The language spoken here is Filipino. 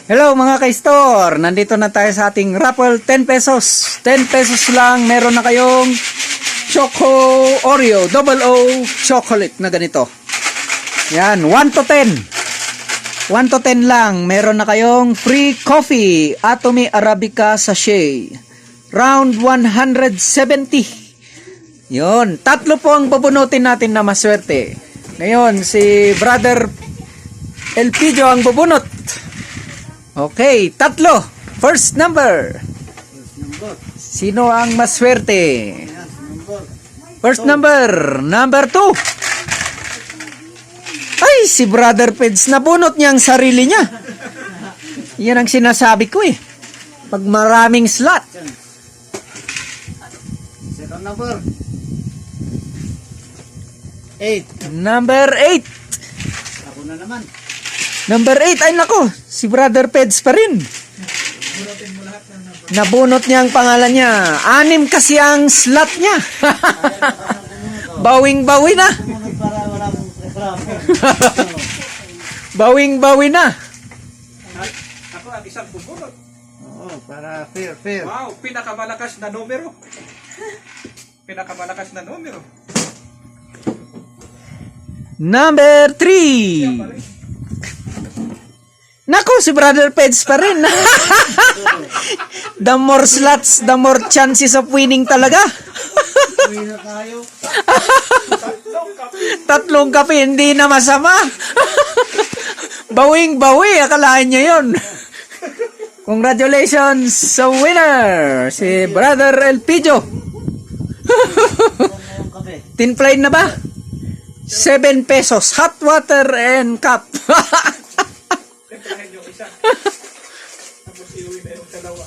Hello mga ka-store, nandito na tayo sa ating raffle. 10 pesos 10 pesos lang, meron na kayong Choco Oreo Double O chocolate na ganito. Yan, 1 to 10 1 to 10 lang, meron na kayong free coffee Atomy Arabica sachet round 170. Yun, tatlo po ang babunutin natin na maswerte. Ngayon, si Brother Elpidio ang bubunot. Okay, tatlo. First number. Sino ang maswerte? First number. Number 2. Ay, si Brother Peds, nabunot niya ang sarili niya. Yan ang sinasabi ko eh. Pag maraming slot. Second number. 8. Number 8. Ako na naman. Number 8, ay nako, si Brother Peds pa rin. Nabunot niya ang pangalan niya. 6 kasi ang slot niya. Bawing-bawi na. Para wala akong reklamo. Bawing-bawi na. Ako ang isang bubunot. Oo, para fair. Wow, pinakamalakas na numero. Pinakamalakas na numero. Number 3. Nako, si Brother Peds pa rin. The more slots, the more chances of winning talaga. Uwi na tayo. Tatlong kape, hindi na masama. Bawing-bawi, akalaan niya yun. Congratulations sa winner, si Brother Elpidio. Yung kape. Tinplain na ba? 7 pesos, hot water and cup. Templahin yung isa. Tapos iuwi na yung dalawa.